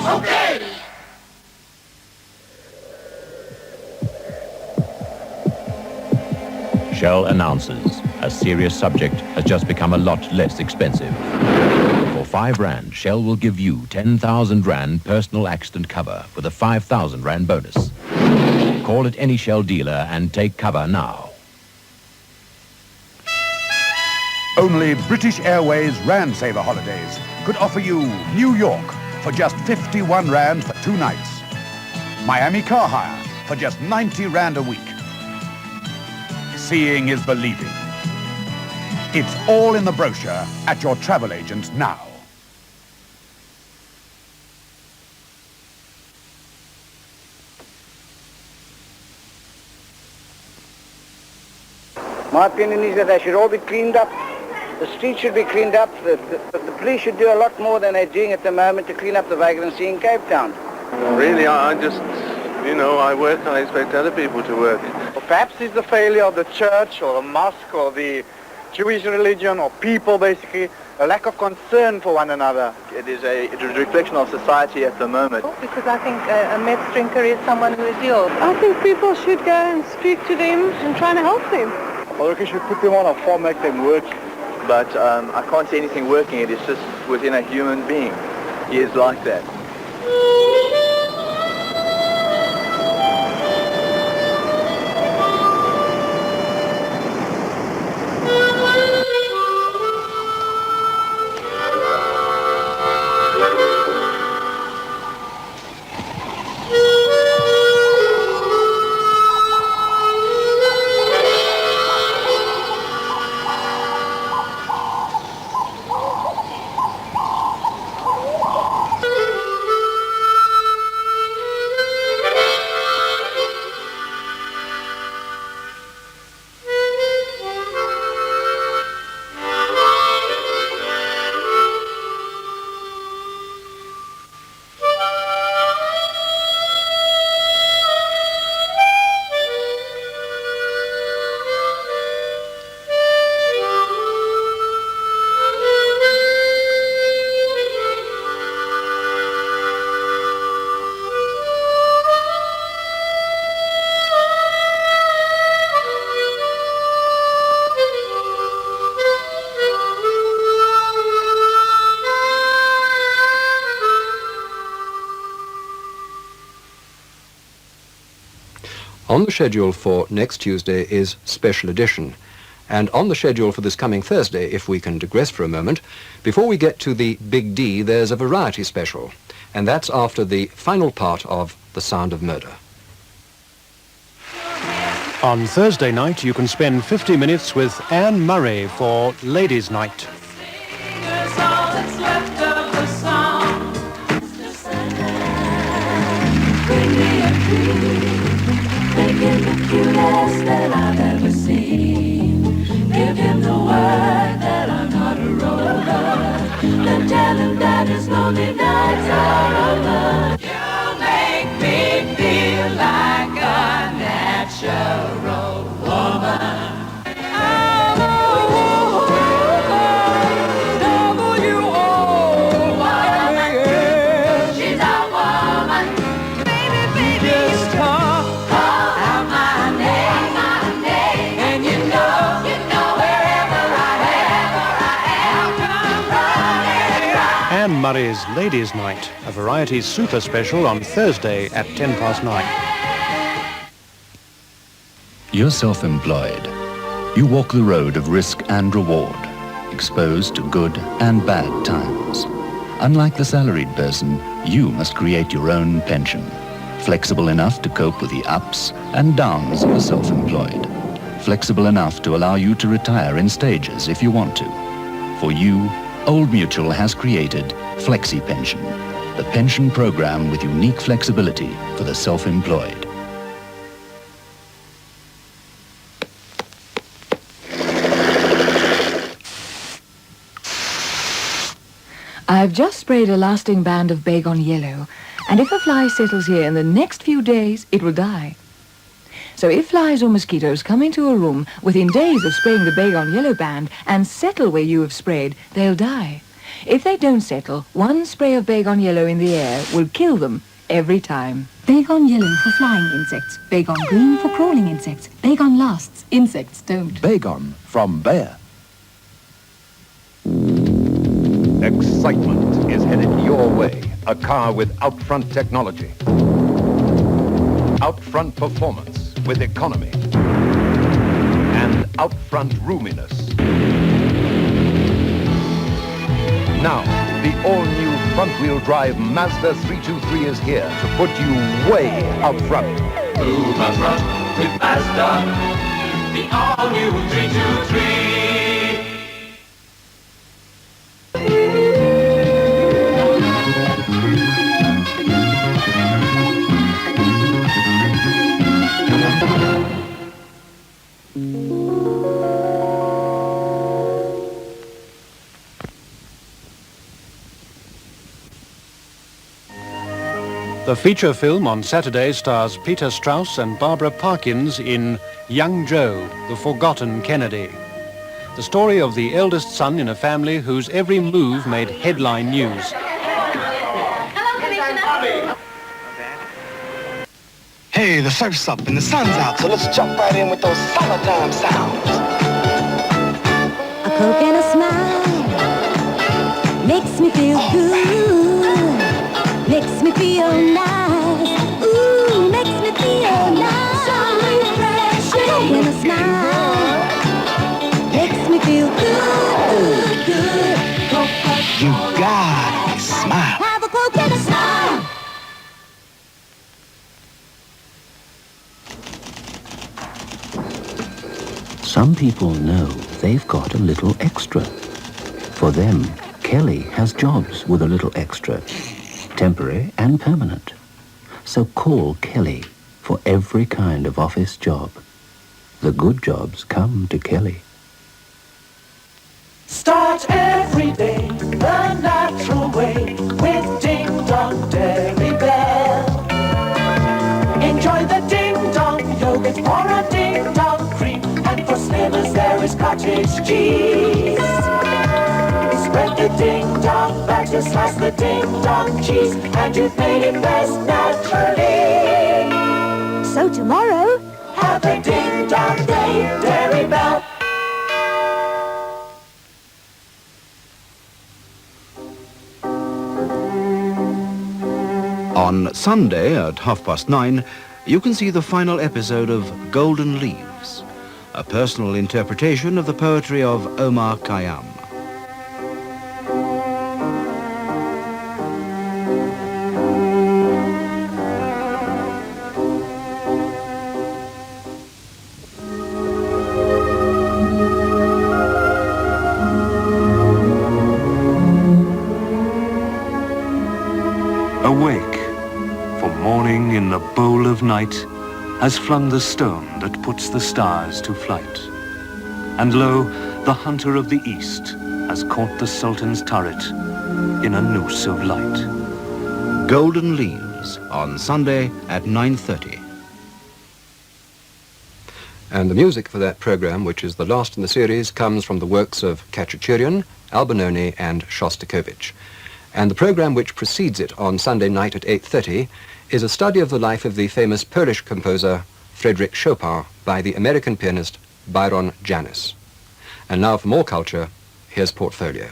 Okay! Shell announces a serious subject has just become a lot less expensive. For 5 Rand, Shell will give you 10,000 Rand personal accident cover with a 5,000 Rand bonus. Call at any Shell dealer and take cover now. Only British Airways Rand Saver holidays could offer you New York for just 51 Rand for 2 nights. Miami car hire for just 90 Rand a week. Seeing is believing. It's all in the brochure at your travel agent now. My opinion is that they should all be cleaned up. The streets should be cleaned up. The police should do a lot more than they're doing at the moment to clean up the vagrancy in Cape Town. Really, I just, I work and I expect other people to work. Or perhaps it's the failure of the church or the mosque or the Jewish religion or people, basically, a lack of concern for one another. It is a reflection of society at the moment. Because I think a meth drinker is someone who is ill. I think people should go and speak to them and try to help them. I think you should put them on a farm, make them work. But I can't see anything working. It is just within a human being. He is like that. On the schedule for next Tuesday is Special Edition. And on the schedule for this coming Thursday, if we can digress for a moment, before we get to the Big D, there's a variety special. And that's after the final part of The Sound of Murder. On Thursday night, you can spend 50 minutes with Anne Murray for Ladies' Night. Cutest that I've ever seen. Give him the word that I'm not a rover. Then tell him that his lonely nights are over. You make me feel like a natural woman. I'm a woman. She's a woman. Baby, baby, just call. Anne Murray's Ladies' Night, a variety super special on Thursday at 9:10. You're self-employed. You walk the road of risk and reward, exposed to good and bad times. Unlike the salaried person, you must create your own pension, flexible enough to cope with the ups and downs of the self-employed, flexible enough to allow you to retire in stages if you want to. For you, Old Mutual has created Flexi Pension, the pension program with unique flexibility for the self-employed. I've just sprayed a lasting band of Baygon Yellow, and if a fly settles here in the next few days, it will die. So if flies or mosquitoes come into a room within days of spraying the Baygon Yellow band and settle where you have sprayed, they'll die. If they don't settle, one spray of Baygon Yellow in the air will kill them every time. Baygon Yellow for flying insects. Baygon Green for crawling insects. Baygon lasts. Insects don't. Baygon from Bayer. Excitement is headed your way. A car with out-front technology. Out-front performance with economy. And out-front roominess. Now, the all-new front-wheel drive Mazda 323 is here to put you way out front. Move out front with Mazda, the all-new 323. The feature film on Saturday stars Peter Strauss and Barbara Parkins in Young Joe, the Forgotten Kennedy. The story of the eldest son in a family whose every move made headline news. Hey, the surf's up and the sun's out, so let's jump right in with those summertime sounds. A Coke and a smile makes me feel good. Makes me feel nice. Ooh, makes me feel nice. So refreshing. A Coke and a smile makes me feel good, good. You gotta smile. Have a Coke and a smile. Some people know they've got a little extra. For them, Kelly has jobs with a little extra. Temporary and permanent. So call Kelly for every kind of office job. The good jobs come to Kelly. Start every day the natural way with Ding Dong Dairy Bell. Enjoy the Ding Dong yogurt for a Ding Dong cream, and for slimmers there is cottage cheese. Spread the Ding Dong batter, slice the Ding Dong cheese, and you've made it best naturally. So tomorrow, have a Ding Dong Day Dairy Bell. On Sunday at 9:30, you can see the final episode of Golden Leaves, a personal interpretation of the poetry of Omar Khayyam. Awake, for morning in the bowl of night has flung the stone that puts the stars to flight. And lo, the hunter of the east has caught the Sultan's turret in a noose of light. Golden Leaves on Sunday at 9:30. And the music for that program, which is the last in the series, comes from the works of Khachaturian, Albinoni and Shostakovich. And the program which precedes it on Sunday night at 8:30 is a study of the life of the famous Polish composer Frédéric Chopin by the American pianist Byron Janis. And now for more culture, here's Portfolio.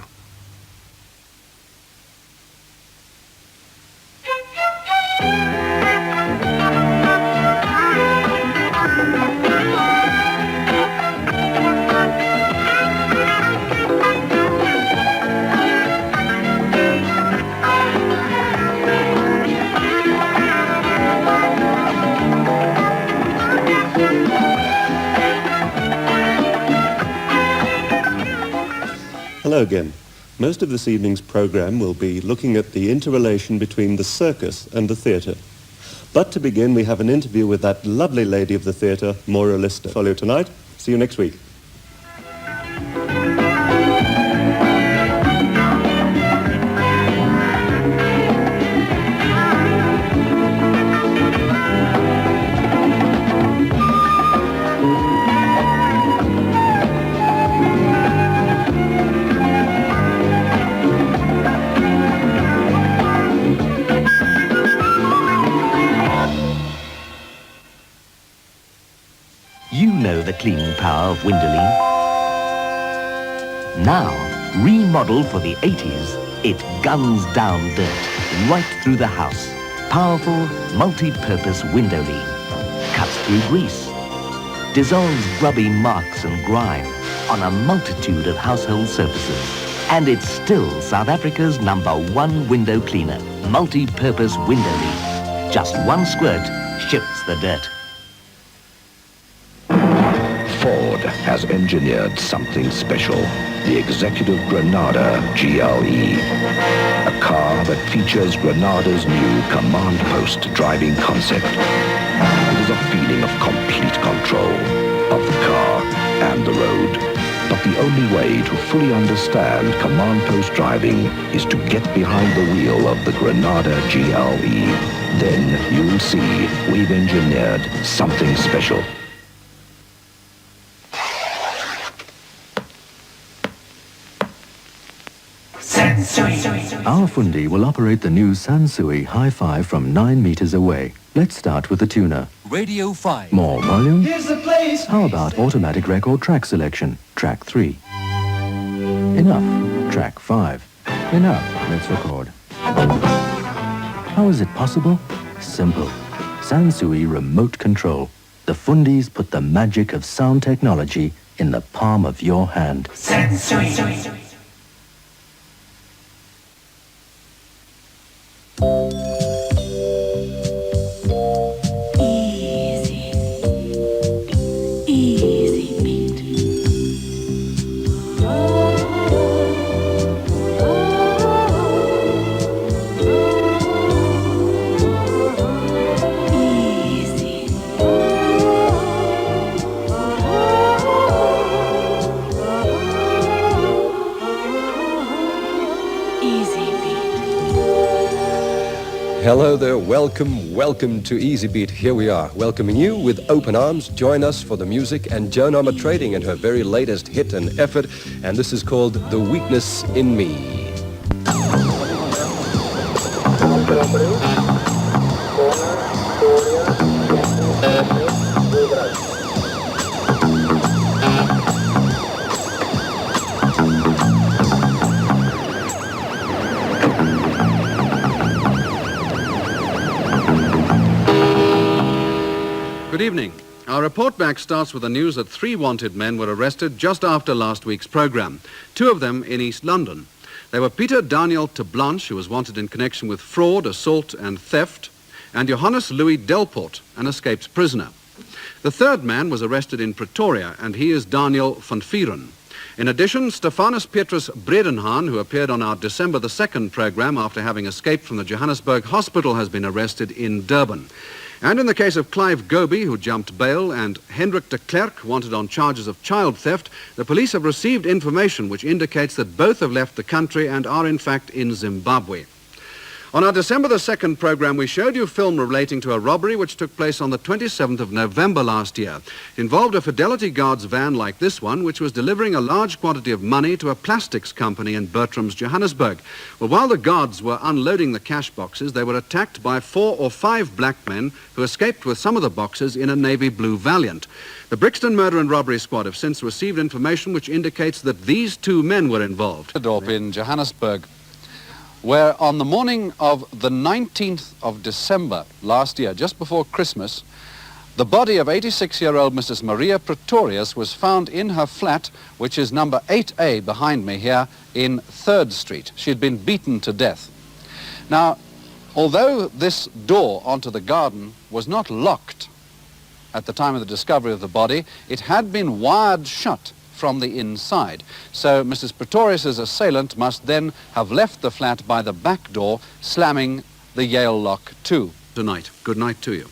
Hello again. Most of this evening's program will be looking at the interrelation between the circus and the theatre. But to begin, we have an interview with that lovely lady of the theatre, Maura Lister. Follow tonight. See you next week. the cleaning power of Windoline. Now, remodeled for the 80s, it guns down dirt right through the house. Powerful, multi-purpose Windoline. Cuts through grease. Dissolves grubby marks and grime on a multitude of household surfaces. And it's still South Africa's #1 window cleaner. Multi-purpose Windoline. Just one squirt shifts the dirt. Ford has engineered something special. The Executive Granada GLE. A car that features Granada's new command post driving concept. It is a feeling of complete control of the car and the road. But the only way to fully understand command post driving is to get behind the wheel of the Granada GLE. Then you'll see we've engineered something special. Our Fundi will operate the new Sansui Hi-Fi from 9 meters away. Let's start with the tuner. Radio 5. More volume? Here's the place. How about automatic record track selection? Track 3. Enough. Track 5. Enough. Let's record. How is it possible? Simple. Sansui remote control. The Fundis put the magic of sound technology in the palm of your hand. Sansui. Hello there, welcome to Easy Beat. Here we are, welcoming you with open arms. Join us for the music and Joan Armour Trading and her very latest hit and effort, and this is called The Weakness in Me. Good evening. Our report back starts with the news that 3 wanted men were arrested just after last week's programme, 2 of them in East London. They were Peter Daniel Blanche, who was wanted in connection with fraud, assault and theft, and Johannes Louis Delport, an escaped prisoner. The 3rd man was arrested in Pretoria, and he is Daniel van Vieren. In addition, Stephanus Petrus Bredenhaan, who appeared on our December the 2nd programme after having escaped from the Johannesburg hospital, has been arrested in Durban. And in the case of Clive Goby, who jumped bail, and Hendrik de Klerk, wanted on charges of child theft, the police have received information which indicates that both have left the country and are in fact in Zimbabwe. On our December the 2nd programme, we showed you film relating to a robbery which took place on the 27th of November last year. It involved a Fidelity Guards van like this one, which was delivering a large quantity of money to a plastics company in Bertram's, Johannesburg. Well, while the guards were unloading the cash boxes, they were attacked by 4 or 5 black men who escaped with some of the boxes in a navy blue Valiant. The Brixton Murder and Robbery Squad have since received information which indicates that these 2 men were involved. In Johannesburg, where on the morning of the 19th of December last year, just before Christmas, the body of 86-year-old Mrs. Maria Pretorius was found in her flat, which is number 8A behind me here in 3rd Street. She had been beaten to death. Now, although this door onto the garden was not locked at the time of the discovery of the body, it had been wired shut from the inside. So Mrs. Pretorius's assailant must then have left the flat by the back door, slamming the Yale lock to. Tonight. Good night to you.